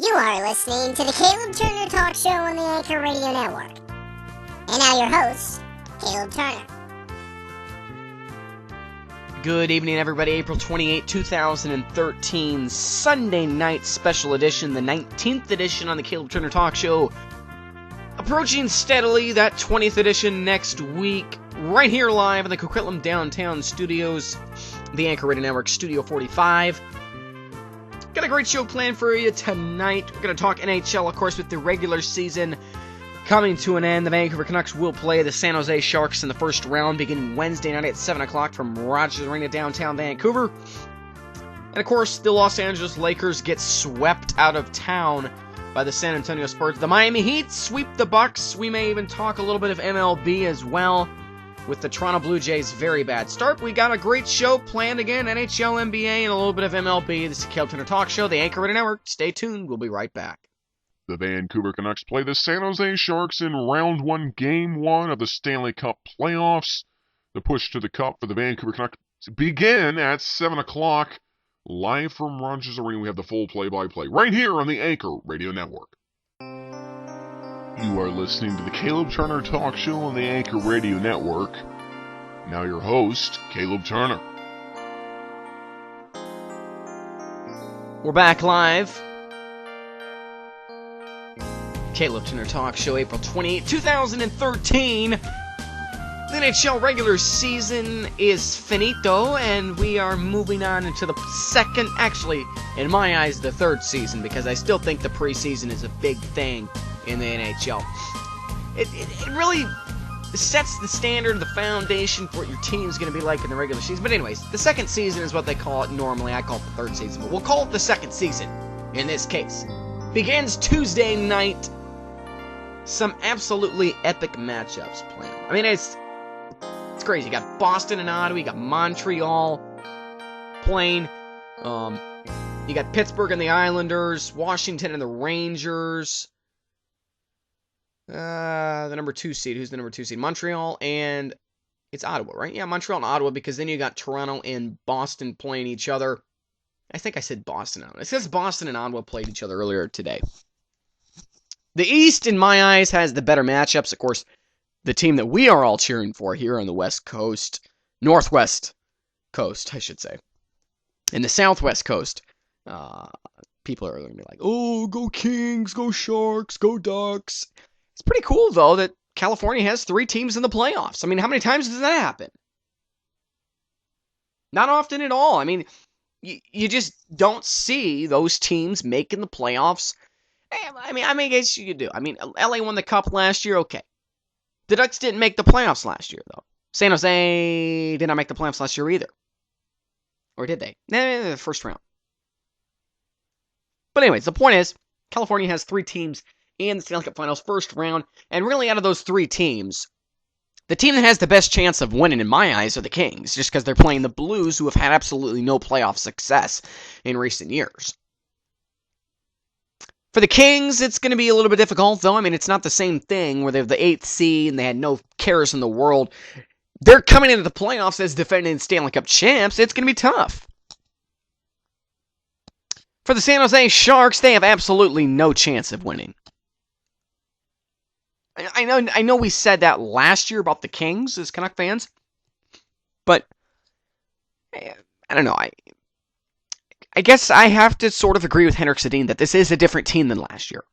You are listening to the Caleb Turner Talk Show on the Anchor Radio Network. And now your host, Caleb Turner. Good evening, everybody. April 28, 2013, Sunday night special edition, the 19th edition on the Caleb Turner Talk Show. Approaching steadily that 20th edition next week, right here live in the Coquitlam Downtown Studios, the Anchor Radio Network, Studio 45. Got a great show planned for you tonight. We're going to talk NHL, of course, with the regular season coming to an end. The Vancouver Canucks will play the San Jose Sharks in the first round beginning Wednesday night at 7 o'clock from Rogers Arena, downtown Vancouver. And, of course, the Los Angeles Lakers get swept out of town by the San Antonio Spurs. The Miami Heat sweep the Bucks. We may even talk a little bit of MLB as well, with the Toronto Blue Jays' very bad start. We got a great show planned again, NHL, NBA, and a little bit of MLB. This is the Caleb Turner Talk Show, the Anchor Radio Network. Stay tuned. We'll be right back. The Vancouver Canucks play the San Jose Sharks in Round 1, Game 1 of the Stanley Cup playoffs. The push to the Cup for the Vancouver Canucks begin at 7 o'clock. Live from Rogers Arena, we have the full play-by-play right here on the Anchor Radio Network. You are listening to the Caleb Turner Talk Show on the Anchor Radio Network. Now your host, Caleb Turner. We're back live. Caleb Turner Talk Show, April 28, 2013. The NHL regular season is finito, and we are moving on into the second, actually, in my eyes, the third season, because I still think the preseason is a big thing in the NHL. It really sets the standard, the foundation for what your team's going to be like in the regular season. But anyways, the second season is what they call it normally. I call it the third season, but we'll call it the second season in this case. Begins Tuesday night. Some absolutely epic matchups planned. I mean, it's crazy. You got Boston and Ottawa, you got Montreal playing. You got Pittsburgh and the Islanders, Washington and the Rangers. The number 2 seed. Who's the number 2 seed? Montreal and it's Ottawa, right? Yeah, Montreal and Ottawa, because then you got Toronto and Boston playing each other. I think I said Boston. It says Boston and Ottawa played each other earlier today. The East, in my eyes, has the better matchups. Of course, the team that we are all cheering for here on the West Coast, Northwest Coast, I should say, and the Southwest Coast, people are going to be like, oh, go Kings, go Sharks, go Ducks. It's pretty cool, though, that California has 3 teams in the playoffs. I mean, how many times does that happen? Not often at all. I mean, you just don't see those teams making the playoffs. I mean, I guess you could do. I mean, LA won the Cup last year, okay. The Ducks didn't make the playoffs last year, though. San Jose did not make the playoffs last year either. Or did they? The first round. But anyways, the point is, California has 3 teams in the Stanley Cup Finals first round, and really out of those 3 teams, the team that has the best chance of winning, in my eyes, are the Kings, just because they're playing the Blues, who have had absolutely no playoff success in recent years. For the Kings, it's going to be a little bit difficult, though. I mean, it's not the same thing where they have the 8th seed and they had no cares in the world. They're coming into the playoffs as defending Stanley Cup champs. It's going to be tough. For the San Jose Sharks, they have absolutely no chance of winning. I know we said that last year about the Kings as Canuck fans, but I don't know. I guess I have to sort of agree with Henrik Sedin that this is a different team than last year.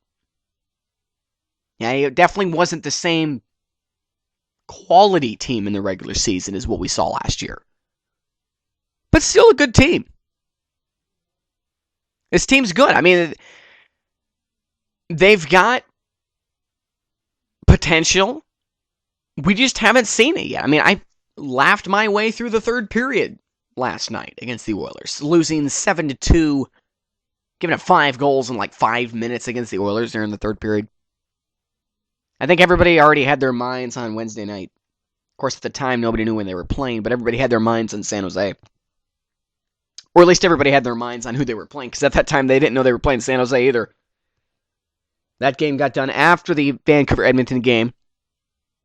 Yeah, it definitely wasn't the same quality team in the regular season as what we saw last year. But still a good team. This team's good. I mean, they've got potential. We just haven't seen it yet. I mean, I laughed my way through the third period last night against the Oilers, losing 7-2, giving up 5 goals in like 5 minutes against the Oilers during the third period. I think everybody already had their minds on Wednesday night. Of course, at the time, nobody knew when they were playing, but everybody had their minds on San Jose. Or at least everybody had their minds on who they were playing, because at that time, they didn't know they were playing San Jose either. That game got done after the Vancouver-Edmonton game.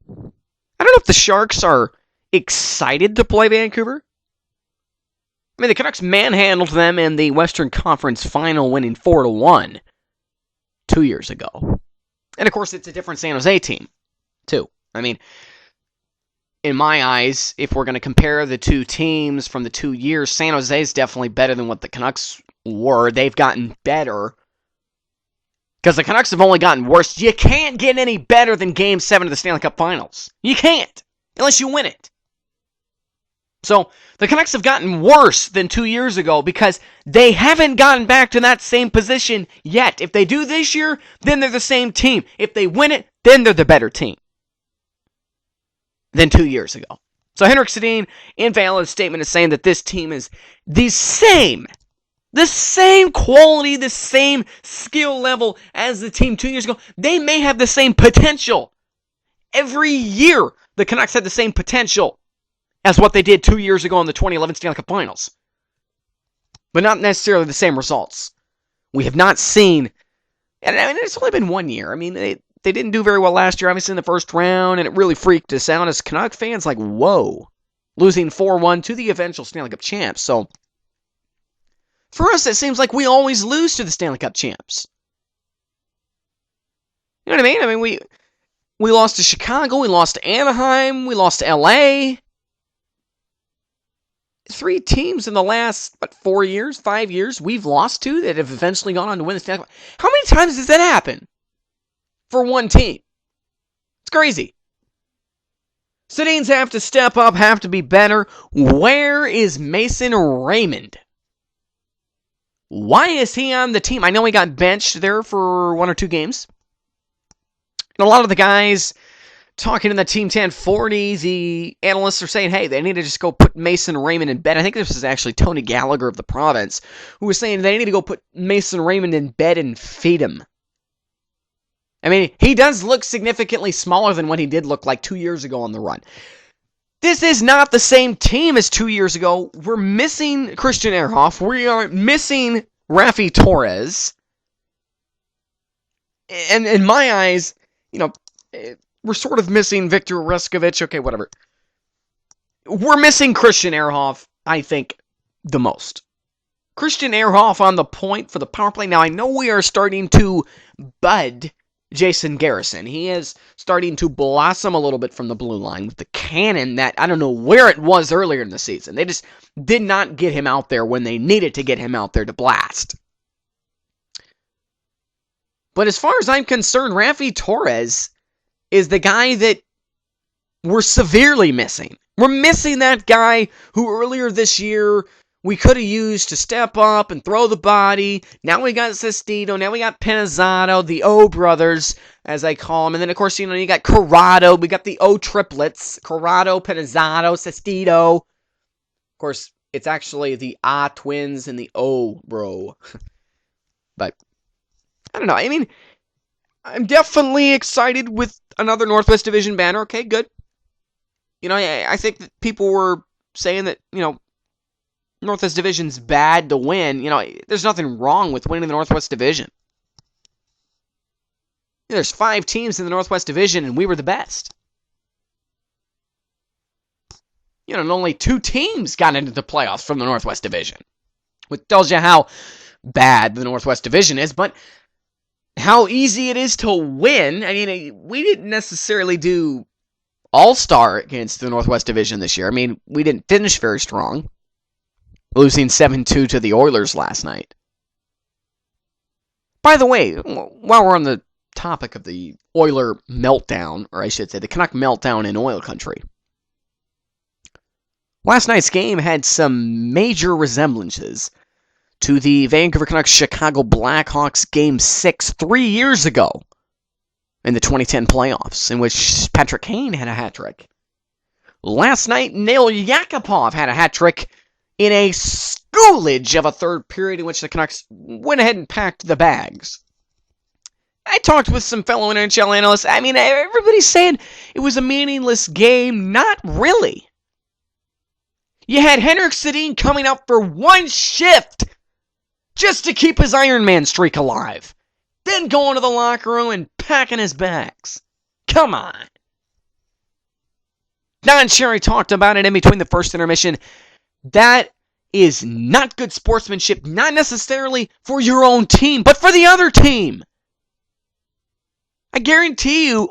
I don't know if the Sharks are excited to play Vancouver. I mean, the Canucks manhandled them in the Western Conference Final, winning 4-1. 2 years ago. And, of course, it's a different San Jose team, too. I mean, in my eyes, if we're going to compare the two teams from the 2 years, San Jose is definitely better than what the Canucks were. They've gotten better. Because the Canucks have only gotten worse. You can't get any better than Game 7 of the Stanley Cup Finals. You can't. Unless you win it. So, the Canucks have gotten worse than 2 years ago because they haven't gotten back to that same position yet. If they do this year, then they're the same team. If they win it, then they're the better team than 2 years ago. So, Henrik Sedin, in Violet's statement, is saying that this team is the same quality, the same skill level as the team 2 years ago. They may have the same potential. Every year, the Canucks had the same potential as what they did 2 years ago in the 2011 Stanley Cup Finals. But not necessarily the same results. We have not seen, and I mean, it's only been 1 year. I mean, they didn't do very well last year, obviously in the first round, and it really freaked us out as Canuck fans, like, whoa. Losing 4-1 to the eventual Stanley Cup champs. So, for us, it seems like we always lose to the Stanley Cup champs. You know what I mean? I mean, we lost to Chicago, we lost to Anaheim, we lost to LA. 3 teams in the last, 4 years, 5 years, we've lost to that have eventually gone on to win the Stanley Cup. How many times does that happen for one team? It's crazy. Sedins have to step up, have to be better. Where is Mason Raymond? Why is he on the team? I know he got benched there for 1 or 2 games. And a lot of the guys talking in the Team 1040, the analysts are saying, hey, they need to just go put Mason Raymond in bed. I think this is actually Tony Gallagher of the Province, who was saying they need to go put Mason Raymond in bed and feed him. I mean, he does look significantly smaller than what he did look like 2 years ago on the run. This is not the same team as 2 years ago. We're missing Christian Ehrhoff. We are missing Raffi Torres. And in my eyes, you know, we're sort of missing Victor Reskovich. Okay, whatever. We're missing Christian Ehrhoff, I think, the most. Christian Ehrhoff on the point for the power play. Now, I know we are starting to bud Jason Garrison. He is starting to blossom a little bit from the blue line with the cannon that, I don't know where it was earlier in the season. They just did not get him out there when they needed to get him out there to blast. But as far as I'm concerned, Raffi Torres is the guy that we're severely missing. We're missing that guy who earlier this year we could have used to step up and throw the body. Now we got Sestito. Now we got Pinizzotto, the O brothers, as I call them. And then, of course, you got Corrado. We got the O triplets. Corrado, Pinizzotto, Sestito. Of course, it's actually the A twins and the O bro. But, I don't know. I mean, I'm definitely excited with another Northwest Division banner. Okay, good. I think that people were saying that, Northwest Division's bad to win. There's nothing wrong with winning the Northwest Division. There's 5 teams in the Northwest Division, and we were the best. And only 2 teams got into the playoffs from the Northwest Division. Which tells you how bad the Northwest Division is, but how easy it is to win. I mean, we didn't necessarily do all-star against the Northwest Division this year. I mean, we didn't finish very strong, losing 7-2 to the Oilers last night. By the way, while we're on the topic of the Oiler meltdown, or I should say the Canuck meltdown in Oil Country, last night's game had some major resemblances to the Vancouver Canucks Chicago Blackhawks Game 6 3 years ago in the 2010 playoffs, in which Patrick Kane had a hat-trick. Last night, Nail Yakupov had a hat-trick in a schoolage of a third period in which the Canucks went ahead and packed the bags. I talked with some fellow NHL analysts. I mean, everybody's saying it was a meaningless game. Not really. You had Henrik Sedin coming up for 1 shift just to keep his Iron Man streak alive. Then going to the locker room and packing his bags. Come on. Don Cherry talked about it in between the first intermission. That is not good sportsmanship, not necessarily for your own team, but for the other team. I guarantee you,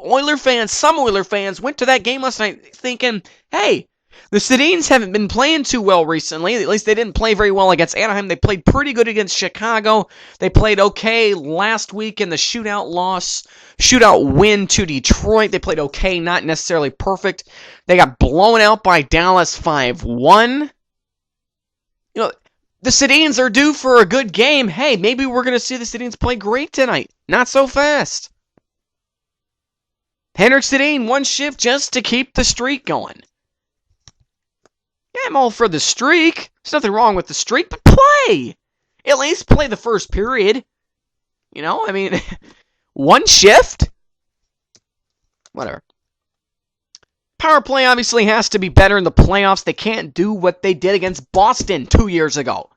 some Oiler fans went to that game last night thinking, hey, the Sedins haven't been playing too well recently. At least they didn't play very well against Anaheim. They played pretty good against Chicago. They played okay last week in the shootout win to Detroit. They played okay, not necessarily perfect. They got blown out by Dallas 5-1. You know, the Sedins are due for a good game. Hey, maybe we're going to see the Sedins play great tonight. Not so fast. Henrik Sedin, one shift just to keep the streak going. Yeah, I'm all for the streak. There's nothing wrong with the streak, but play! At least play the first period. You know, I mean, one shift? Whatever. Power play obviously has to be better in the playoffs. They can't do what they did against Boston 2 years ago.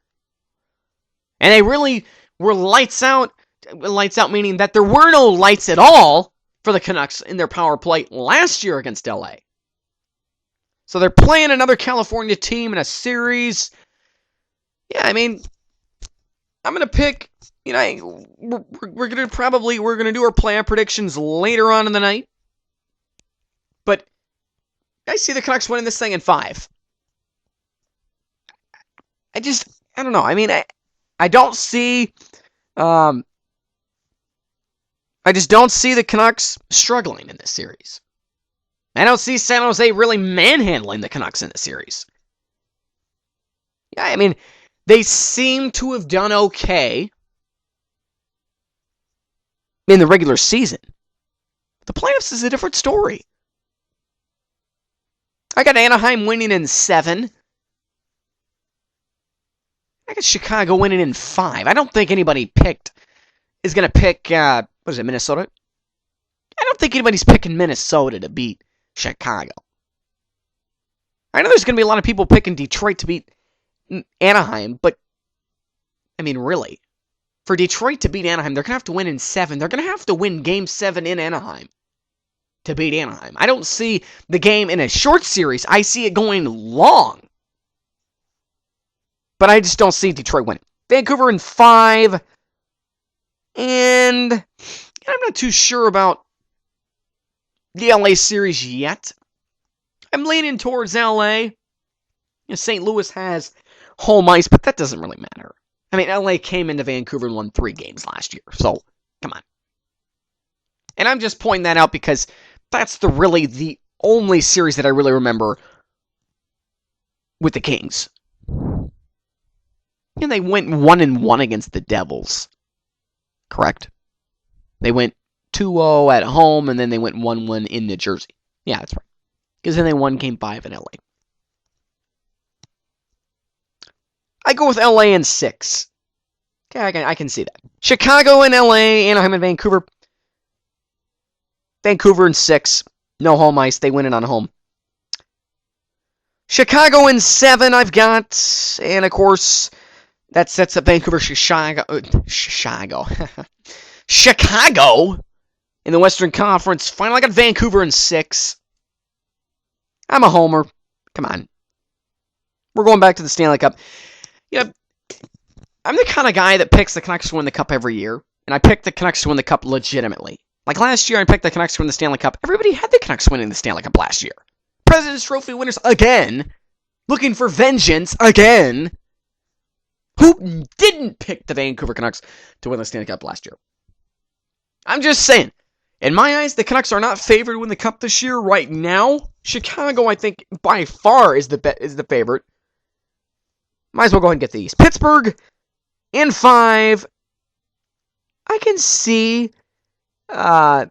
And they really were lights out. Lights out meaning that there were no lights at all for the Canucks in their power play last year against LA. So they're playing another California team in a series. Yeah, I mean, I'm going to pick, you know, we're going to do our playoff predictions later on in the night. But I see the Canucks winning this thing in 5. I don't know. I mean, I don't see, I just don't see the Canucks struggling in this series. I don't see San Jose really manhandling the Canucks in this series. Yeah, I mean, they seem to have done okay in the regular season. The playoffs is a different story. I got Anaheim winning in 7. I got Chicago winning in 5. I don't think anybody is going to pick, Minnesota? I don't think anybody's picking Minnesota to beat Chicago. I know there's going to be a lot of people picking Detroit to beat Anaheim, but, I mean, really, for Detroit to beat Anaheim, they're going to have to win in 7. They're going to have to win Game 7 in Anaheim to beat Anaheim. I don't see the game in a short series. I see it going long. But I just don't see Detroit winning. Vancouver in 5. And I'm not too sure about the LA series yet. I'm leaning towards LA. You know, St. Louis has home ice, but that doesn't really matter. I mean, LA came into Vancouver and won 3 games last year, so come on. And I'm just pointing that out because that's really the only series that I really remember with the Kings. And they went 1-1 against the Devils. Correct? They went 2-0 at home, and then they went 1-1 in New Jersey. Yeah, that's right. Because then they won Game 5 in LA. I go with LA in 6. Okay, I can see that. Chicago and LA, Anaheim and Vancouver. Vancouver in 6. No home ice. They win it on home. Chicago in 7 I've got. And, of course, that sets up Vancouver, Chicago in the Western Conference Final. I got Vancouver in 6. I'm a homer. Come on. We're going back to the Stanley Cup. You know, I'm the kind of guy that picks the Canucks to win the Cup every year. And I pick the Canucks to win the Cup legitimately. Like last year, I picked the Canucks to win the Stanley Cup. Everybody had the Canucks winning the Stanley Cup last year. President's Trophy winners again. Looking for vengeance again. Who didn't pick the Vancouver Canucks to win the Stanley Cup last year? I'm just saying. In my eyes, the Canucks are not favored to win the Cup this year right now. Chicago, I think, by far is the favorite. Might as well go ahead and get the East. Pittsburgh in 5. I can see the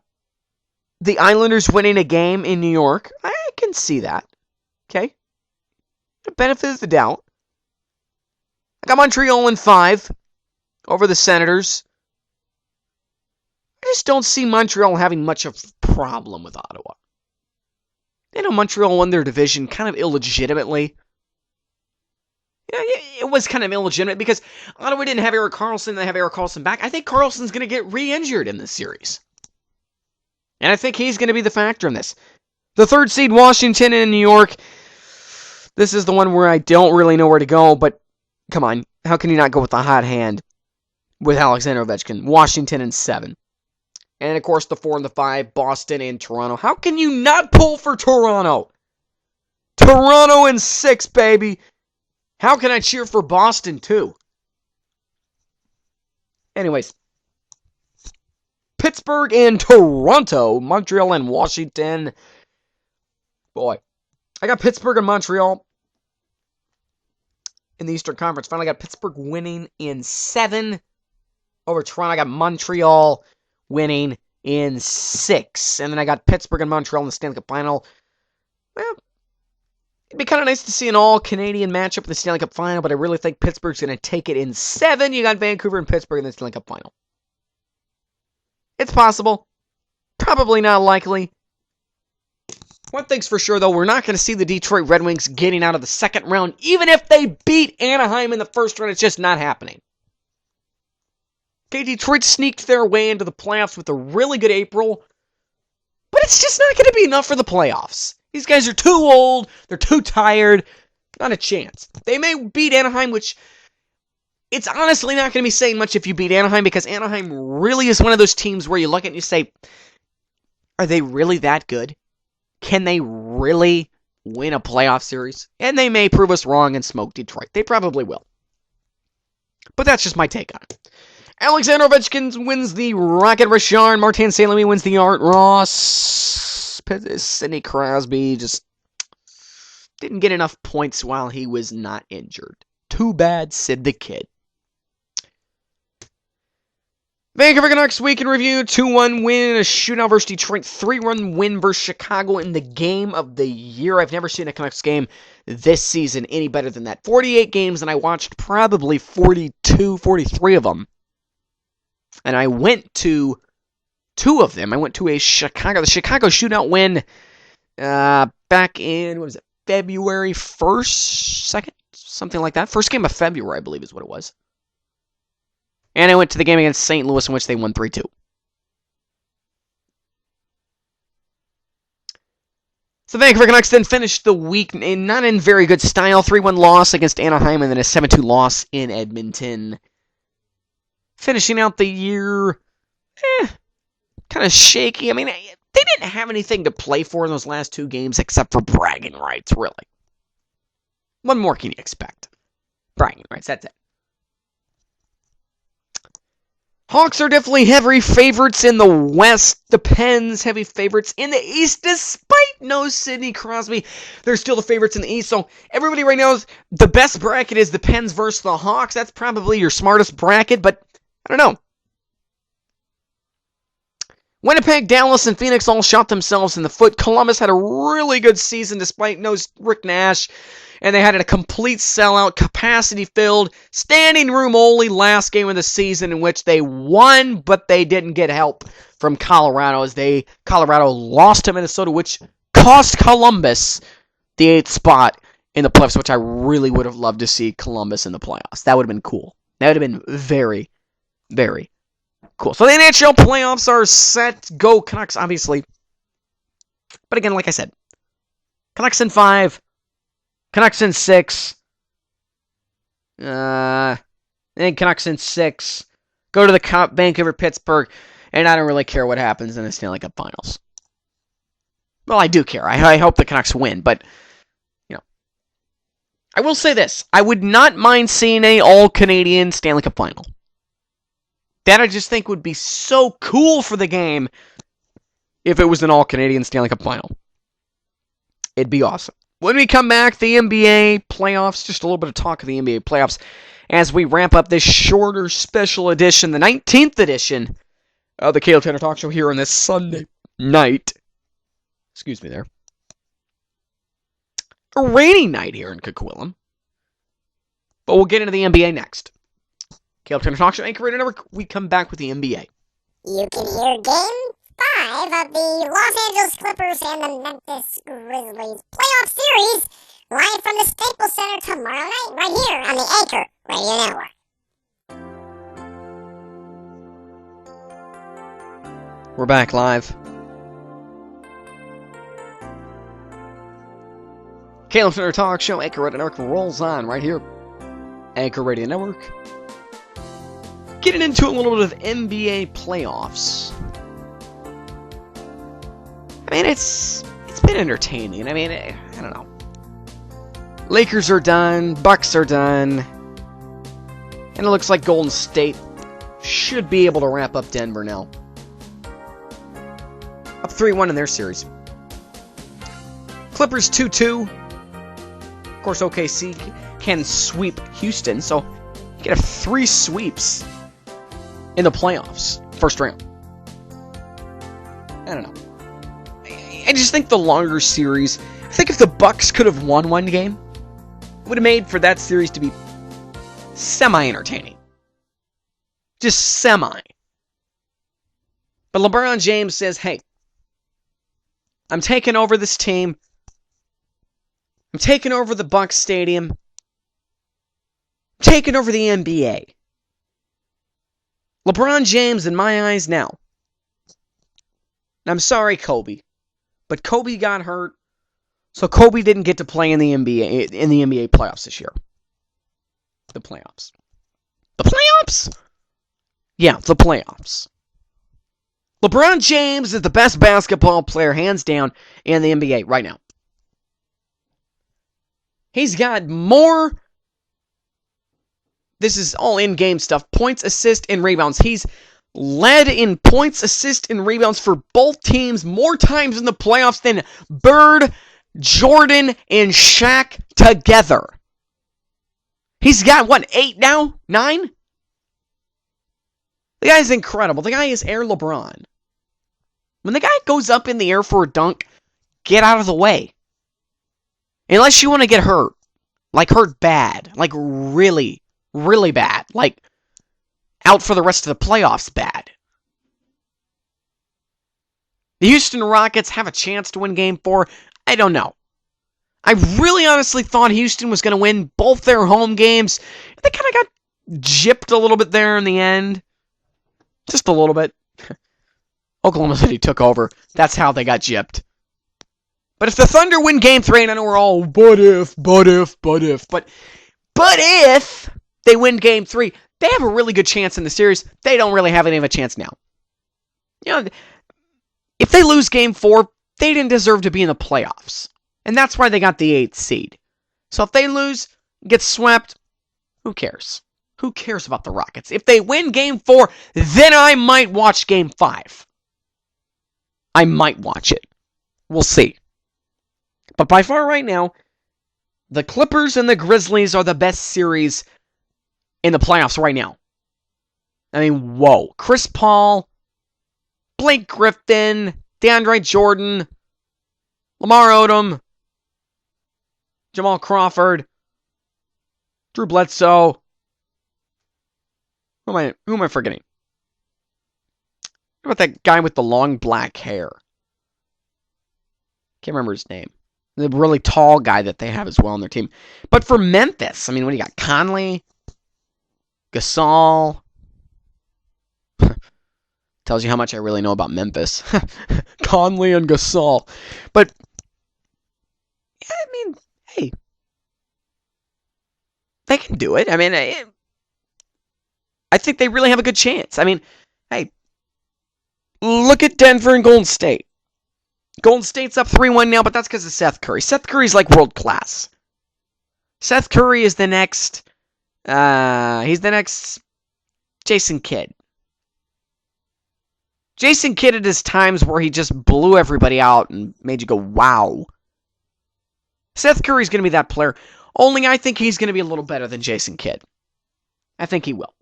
Islanders winning a game in New York. I can see that. Okay? The benefit of the doubt. I got Montreal in 5 over the Senators. I just don't see Montreal having much of a problem with Ottawa. You know, Montreal won their division kind of illegitimately. You know, it was kind of illegitimate because Ottawa didn't have Erik Karlsson. They have Erik Karlsson back. I think Karlsson's going to get re-injured in this series. And I think he's going to be the factor in this. The 3rd seed, Washington in New York. This is the one where I don't really know where to go, but come on. How can you not go with the hot hand with Alexander Ovechkin? Washington in 7. And, of course, the 4 and the 5, Boston and Toronto. How can you not pull for Toronto? Toronto in 6, baby. How can I cheer for Boston, too? Anyways. Pittsburgh and Toronto. Montreal and Washington. Boy. I got Pittsburgh and Montreal in the Eastern Conference. Finally got Pittsburgh winning in 7 over Toronto. I got Montreal winning in 6. And then I got Pittsburgh and Montreal in the Stanley Cup Final. Well, it'd be kind of nice to see an all-Canadian matchup in the Stanley Cup Final, but I really think Pittsburgh's going to take it in 7. You got Vancouver and Pittsburgh in the Stanley Cup Final. It's possible. Probably not likely. One thing's for sure, though, we're not going to see the Detroit Red Wings getting out of the second round. Even if they beat Anaheim in the first round, it's just not happening. Okay, Detroit sneaked their way into the playoffs with a really good April, but it's just not going to be enough for the playoffs. These guys are too old, they're too tired, not a chance. They may beat Anaheim, which it's honestly not going to be saying much if you beat Anaheim, because Anaheim really is one of those teams where you look at it and you say, are they really that good? Can they really win a playoff series? And they may prove us wrong and smoke Detroit. They probably will. But that's just my take on it. Alexander Ovechkin wins the Rocket Richard. Martin St. Louis wins the Art Ross. Sidney Crosby just didn't get enough points while he was not injured. Too bad, Sid the Kid. Vancouver Canucks week in review, 2-1 win, a shootout versus Detroit, 3-1 win versus Chicago in the game of the year. I've never seen a Canucks game this season any better than that. 48 games, and I watched probably 42, 43 of them. And I went to 2 of them. I went to the Chicago shootout win back in, February 1st, 2nd? Something like that. First game of February, I believe is what it was. And I went to the game against St. Louis, in which they won 3-2. So the Vancouver Canucks then finished the week not in very good style. 3-1 loss against Anaheim, and then a 7-2 loss in Edmonton. Finishing out the year, kind of shaky. I mean, they didn't have anything to play for in those last 2 games except for bragging rights, really. What more can you expect? Bragging rights, that's it. Hawks are definitely heavy favorites in the West. The Pens heavy favorites in the East, despite no Sidney Crosby. They're still the favorites in the East. So everybody right now, the best bracket is the Pens versus the Hawks. That's probably your smartest bracket, but I don't know. Winnipeg, Dallas, and Phoenix all shot themselves in the foot. Columbus had a really good season despite no Rick Nash. And they had a complete sellout, capacity-filled, standing room only last game of the season in which they won, but they didn't get help from Colorado as Colorado lost to Minnesota, which cost Columbus the 8th spot in the playoffs, which I really would have loved to see Columbus in the playoffs. That would have been cool. That would have been very, very cool. So the NHL playoffs are set. Go Canucks, obviously. But again, like I said, Canucks in 5. Canucks in 6. And Canucks in 6. Go to the Cup, Vancouver, Pittsburgh. And I don't really care what happens in the Stanley Cup Finals. Well, I do care. I hope the Canucks win. But, you know. I will say this. I would not mind seeing an all-Canadian Stanley Cup Final. That I just think would be so cool for the game if it was an all-Canadian Stanley Cup Final. It'd be awesome. When we come back, the NBA playoffs, just a little bit of talk of the NBA playoffs as we wrap up this shorter special edition, the 19th edition of the Caleb Tanner Talk Show here on this Sunday night. Excuse me there. A rainy night here in Coquitlam. But we'll get into the NBA next. Caleb Tanner Talk Show, Anchor Radio Network. We come back with the NBA. You can hear Game 5 of the Los Angeles Clippers and the Memphis Grizzlies playoff series live from the Staples Center tomorrow night, right here on the Anchor Radio Network. We're back live. Caleb Tanner Talk Show, Anchor Radio Network rolls on right here. Anchor Radio Network. Getting into a little bit of NBA playoffs. mean, it's been entertaining. I mean, I don't know. Lakers are done, Bucks are done, and it looks like Golden State should be able to wrap up Denver now. Up 3-1 in their series. Clippers 2-2. Of course, OKC can sweep Houston, so you get 3 sweeps in the playoffs, first round. I don't know. I just think the longer series, I think if the Bucks could have won one game, it would have made for that series to be semi-entertaining. Just semi. But LeBron James says, hey, I'm taking over this team. I'm taking over the Bucks Stadium. I'm taking over the NBA. LeBron James, in my eyes now. And I'm sorry, Kobe. But Kobe got hurt. So Kobe didn't get to play in the NBA playoffs this year. The playoffs. The playoffs? Yeah, the playoffs. LeBron James is the best basketball player, hands down, in the NBA right now. He's got more, this is all in-game stuff, points, assists, and rebounds. He's led in points, assists, and rebounds for both teams more times in the playoffs than Bird, Jordan, and Shaq together. He's got, 8 now? 9? The guy is incredible. The guy is Air LeBron. When the guy goes up in the air for a dunk, get out of the way. Unless you want to get hurt. Like hurt bad. Like really, really bad. Like out for the rest of the playoffs bad. The Houston Rockets have a chance to win Game 4. I don't know. I really honestly thought Houston was going to win both their home games. They kind of got gypped a little bit there in the end. Just a little bit. Oklahoma City took over. That's how they got gypped. But if the Thunder win Game 3, and I know we're all, but if they win Game 3, they have a really good chance in the series. They don't really have any of a chance now. You know, if they lose Game 4, they didn't deserve to be in the playoffs. And that's why they got the 8th seed. So if they lose, get swept, who cares? Who cares about the Rockets? If they win Game 4, then I might watch Game 5. I might watch it. We'll see. But by far right now, the Clippers and the Grizzlies are the best series in the playoffs right now. I mean, whoa. Chris Paul, Blake Griffin, DeAndre Jordan, Lamar Odom, Jamal Crawford, Drew Bledsoe. Who am I forgetting? What about that guy with the long black hair? Can't remember his name. The really tall guy that they have as well on their team. But for Memphis, I mean, what do you got? Conley, Gasol. Tells you how much I really know about Memphis. Conley and Gasol. But, yeah, I mean, hey. They can do it. I mean, I think they really have a good chance. I mean, hey. Look at Denver and Golden State. Golden State's up 3-1 now, but that's because of Seth Curry. Seth Curry's like world class. Seth Curry is the next, he's the next Jason Kidd. Jason Kidd at his times where he just blew everybody out and made you go, wow. Seth Curry's going to be that player. Only I think he's going to be a little better than Jason Kidd. I think he will.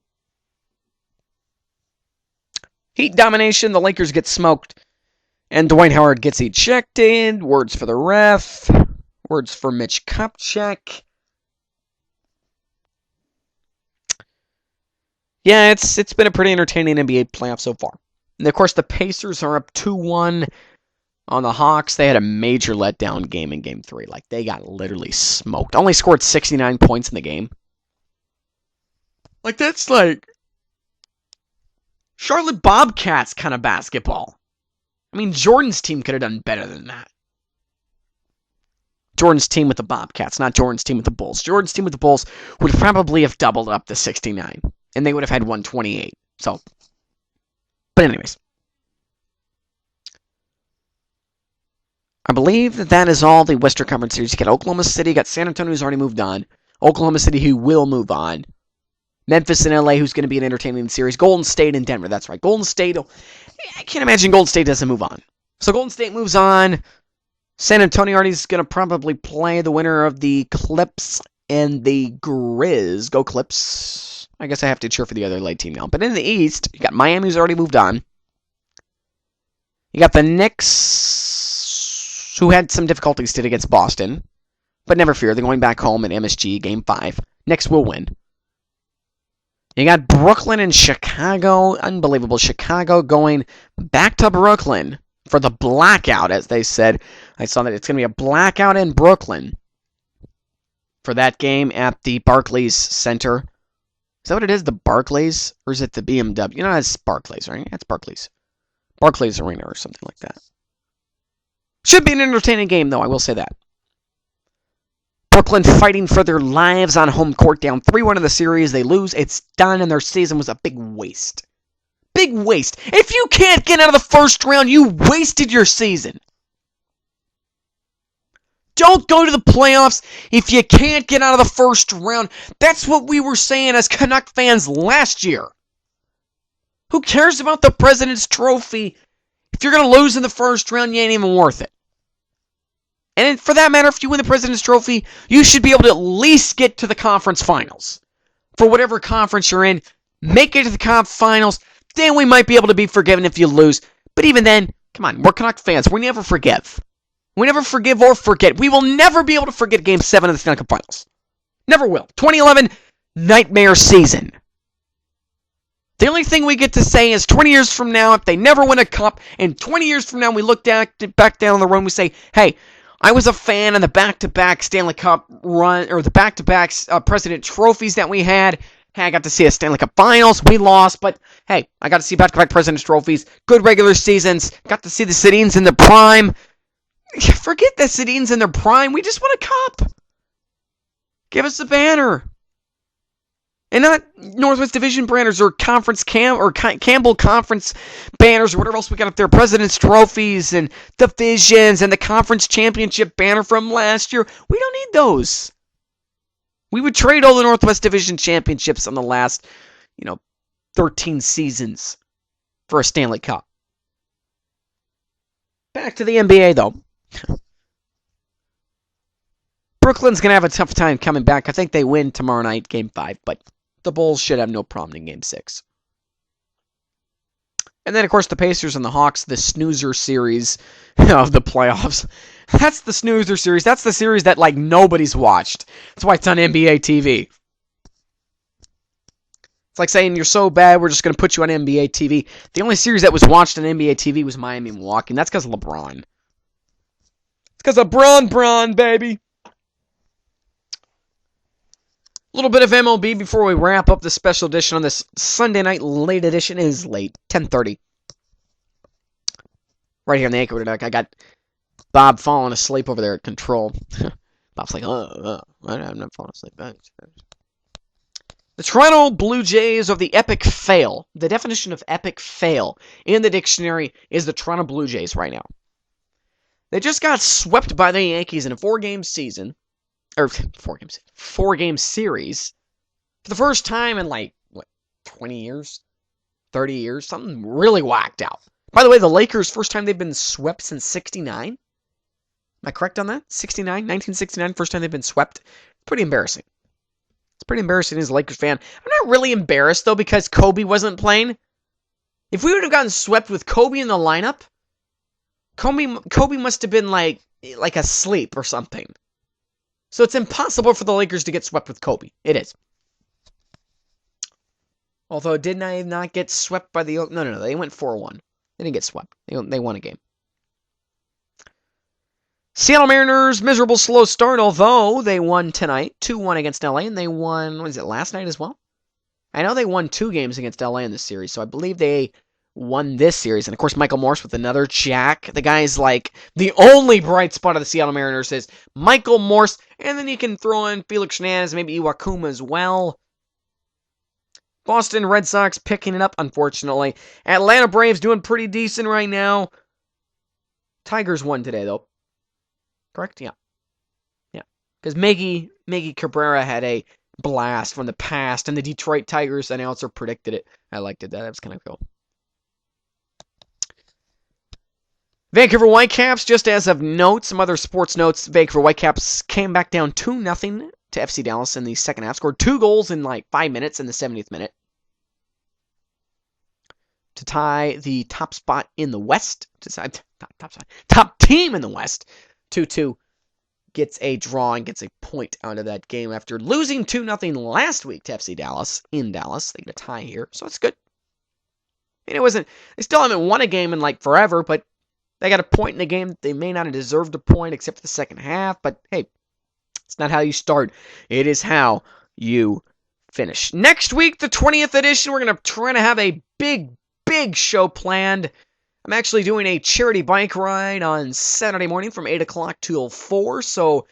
Heat domination, the Lakers get smoked. And Dwight Howard gets ejected. Words for the ref. Words for Mitch Kupchak. Yeah, it's been a pretty entertaining NBA playoff so far. And of course, the Pacers are up 2-1 on the Hawks. They had a major letdown game in Game 3. Like, they got literally smoked. Only scored 69 points in the game. Like, that's like Charlotte Bobcats kind of basketball. I mean, Jordan's team could have done better than that. Jordan's team with the Bobcats, not Jordan's team with the Bulls. Jordan's team with the Bulls would probably have doubled up to 69. And they would have had 128. So, but anyways. I believe that is all the Western Conference series. You got Oklahoma City, you got San Antonio, who's already moved on. Oklahoma City, who will move on. Memphis and LA, who's going to be an entertaining series. Golden State and Denver, that's right. Golden State, I can't imagine Golden State doesn't move on. So Golden State moves on. San Antonio already is going to probably play the winner of the Clips and the Grizz. Go Clips. I guess I have to cheer for the other late team now. But in the East, you got Miami, who's already moved on. You got the Knicks, who had some difficulties today against Boston. But never fear, they're going back home in MSG Game 5. Knicks will win. You got Brooklyn and Chicago. Unbelievable. Chicago going back to Brooklyn for the blackout, as they said. I saw that it's going to be a blackout in Brooklyn for that game at the Barclays Center. Is that what it is, the Barclays? Or is it the BMW? You know, it's Barclays, right? It's Barclays. Barclays Arena or something like that. Should be an entertaining game, though, I will say that. Brooklyn fighting for their lives on home court, down 3-1 in the series. They lose. It's done, and their season was a big waste. Big waste. If you can't get out of the first round, you wasted your season. Don't go to the playoffs if you can't get out of the first round. That's what we were saying as Canuck fans last year. Who cares about the President's Trophy? If you're going to lose in the first round, you ain't even worth it. And for that matter, if you win the President's Trophy, you should be able to at least get to the conference finals. For whatever conference you're in, make it to the conf finals. Then we might be able to be forgiven if you lose. But even then, come on, we're Canuck fans. We never forgive. We never forgive or forget. We will never be able to forget Game 7 of the Stanley Cup Finals. Never will. 2011, nightmare season. The only thing we get to say is 20 years from now, if they never win a cup, and 20 years from now we look back down the road and we say, hey, I was a fan of the back-to-back Stanley Cup run, or the back-to-back President trophies that we had. Hey, I got to see a Stanley Cup Finals. We lost, but hey, I got to see back-to-back President's trophies. Good regular seasons. Got to see the Sedins in their prime. Forget the Sedins in their prime. We just won a cup. Give us a banner. And not Northwest Division banners or Conference Campbell Conference banners or whatever else we got up there. President's trophies and divisions and the Conference Championship banner from last year. We don't need those. We would trade all the Northwest Division championships on the last, 13 seasons for a Stanley Cup. Back to the NBA, though. Brooklyn's going to have a tough time coming back. I think they win tomorrow night, Game 5, but the Bulls should have no problem in Game 6. And then, of course, the Pacers and the Hawks, the snoozer series of the playoffs. That's the snoozer series. That's the series that, nobody's watched. That's why it's on NBA TV. It's like saying you're so bad, we're just going to put you on NBA TV. The only series that was watched on NBA TV was Miami and Milwaukee, and that's because of LeBron. It's because of Bron, baby. A little bit of MLB before we wrap up the special edition on this Sunday night late edition. It is late, 10:30. Right here in the Anchor Deck, I got Bob falling asleep over there at control. Bob's like, I'm not falling asleep. The Toronto Blue Jays of the epic fail. The definition of epic fail in the dictionary is the Toronto Blue Jays right now. They just got swept by the Yankees in a 4-game season. Or 4-game series. For the first time in 20 years? 30 years? Something really whacked out. By the way, the Lakers, first time they've been swept since 69. Am I correct on that? 1969, first time they've been swept. Pretty embarrassing. It's pretty embarrassing as a Lakers fan. I'm not really embarrassed, though, because Kobe wasn't playing. If we would have gotten swept with Kobe in the lineup, Kobe must have been like asleep or something. So it's impossible for the Lakers to get swept with Kobe. It is. Although, didn't I not get swept by the... No. They went 4-1. They didn't get swept. They won a game. Seattle Mariners, miserable slow start, although they won tonight. 2-1 against LA, and they won... last night as well? I know they won 2 games against LA in this series, so I believe they won this series. And, of course, Michael Morse with another jack. The guy's the only bright spot of the Seattle Mariners is Michael Morse. And then you can throw in Felix Hernandez, maybe Iwakuma as well. Boston Red Sox picking it up, unfortunately. Atlanta Braves doing pretty decent right now. Tigers won today, though. correct? Yeah. Because Miggy Cabrera had a blast from the past, and the Detroit Tigers announcer predicted it. I liked it. That was kind of cool. Vancouver Whitecaps, just as of note, some other sports notes, Vancouver Whitecaps came back down 2-0 to FC Dallas in the second half, scored 2 goals in like 5 minutes in the 70th minute to tie the top spot in the West, top team in the West. 2-2 gets a draw and gets a point out of that game after losing 2-0 last week to FC Dallas in Dallas. They get a tie here, so it's good. I mean, they still haven't won a game in like forever, but they got a point in the game that they may not have deserved a point except for the second half. But hey, it's not how you start. It is how you finish. Next week, the 20th edition, we're going to try to have a big show planned. I'm actually doing a charity bike ride on Saturday morning from 8 o'clock till 4. So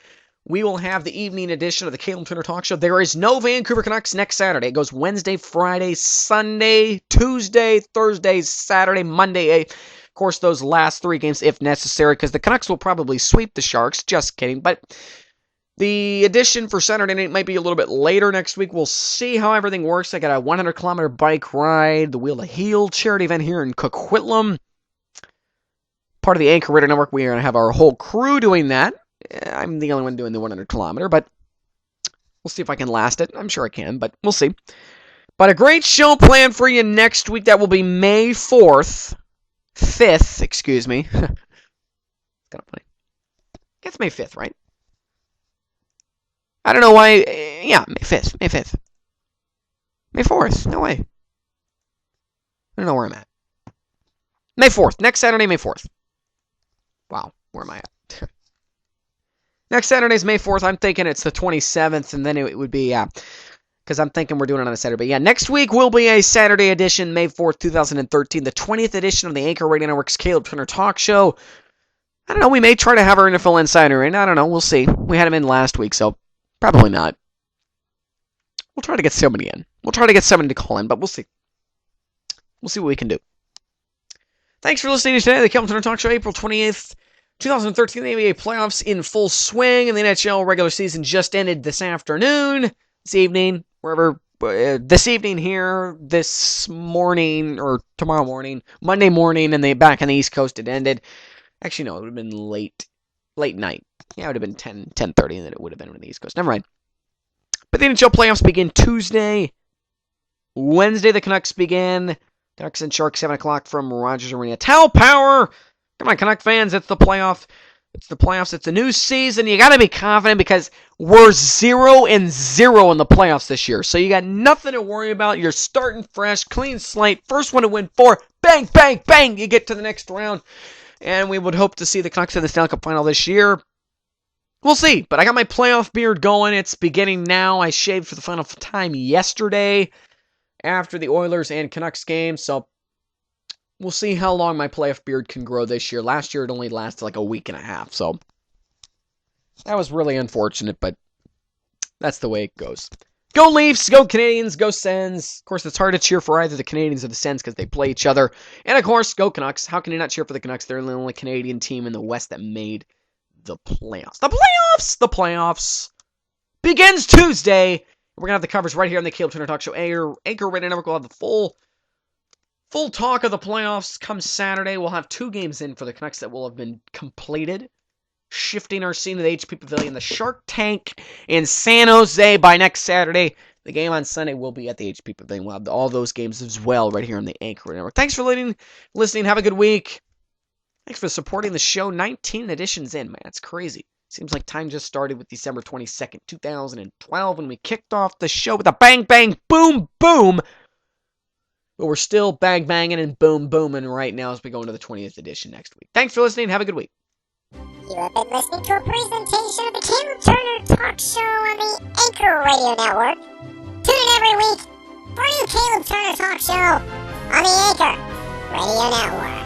we will have the evening edition of the Caleb Turner Talk Show. There is no Vancouver Canucks next Saturday. It goes Wednesday, Friday, Sunday, Tuesday, Thursday, Saturday, Monday. Of course, those last 3 games if necessary, because the Canucks will probably sweep the Sharks. Just kidding. But the edition for Saturday night might be a little bit later next week. We'll see how everything works. I got a 100-kilometer bike ride, the Wheel to Heal charity event here in Coquitlam. Part of the Anchor Radio Network, we are going to have our whole crew doing that. I'm the only one doing the 100-kilometer, but we'll see if I can last it. I'm sure I can, but we'll see. But a great show planned for you next week. That will be May 5th, excuse me. It's kind of funny. It's May 5th, right? I don't know why. Yeah, May 5th. May 4th. No way. I don't know where I'm at. May 4th. Next Saturday, May 4th. Wow, where am I at? Next Saturday is May 4th. I'm thinking it's the 27th, and then it would be, because I'm thinking we're doing it on a Saturday. But yeah, next week will be a Saturday edition, May 4th, 2013, the 20th edition of the Anchor Radio Network's Caleb Turner Talk Show. I don't know, we may try to have our NFL Insider in. I don't know, we'll see. We had him in last week, so probably not. We'll try to get somebody in. We'll try to get somebody to call in, but we'll see. We'll see what we can do. Thanks for listening to today, the Caleb Turner Talk Show, April 28th, 2013. The NBA playoffs in full swing, and the NHL regular season just ended this afternoon, this evening, wherever, this evening here, this morning, or tomorrow morning, Monday morning, and back on the East Coast, it ended. Actually, no, it would have been late night. Yeah, it would have been 10:30, and then it would have been on the East Coast. Never mind. But the NHL playoffs begin Tuesday. Wednesday, the Canucks begin. Ducks and Sharks, 7 o'clock from Rogers Arena. Towel Power! Come on, Canuck fans, it's the playoff. It's the playoffs. It's a new season. You got to be confident because we're 0-0 in the playoffs this year. So you got nothing to worry about. You're starting fresh, clean slate. First one to win 4. Bang, bang, bang. You get to the next round. And we would hope to see the Canucks in the Stanley Cup final this year. We'll see. But I got my playoff beard going. It's beginning now. I shaved for the final time yesterday after the Oilers and Canucks game. So we'll see how long my playoff beard can grow this year. Last year it only lasted like a week and a half. So that was really unfortunate, but that's the way it goes. Go Leafs, go Canadians, go Sens. Of course, it's hard to cheer for either the Canadians or the Sens because they play each other. And of course, go Canucks. How can you not cheer for the Canucks? They're the only Canadian team in the West that made the playoffs. The playoffs begins Tuesday. We're going to have the coverage right here on the Caleb Turner Talk Show. Anchor Radio Network will have the full talk of the playoffs come Saturday. We'll have 2 games in for the Canucks that will have been completed. Shifting our scene to the HP Pavilion, the Shark Tank in San Jose by next Saturday. The game on Sunday will be at the HP Pavilion. We'll have all those games as well right here on the Anchor Network. Thanks for listening. Have a good week. Thanks for supporting the show. 19 editions in, man. It's crazy. Seems like time just started with December 22nd, 2012 when we kicked off the show with a bang, bang, boom, boom. But we're still bang, banging and boom, booming right now as we go into the 20th edition next week. Thanks for listening. Have a good week. You have been listening to a presentation of the Caleb Turner Talk Show on the Anchor Radio Network. Tune in every week for a new Caleb Turner Talk Show on the Anchor Radio Network.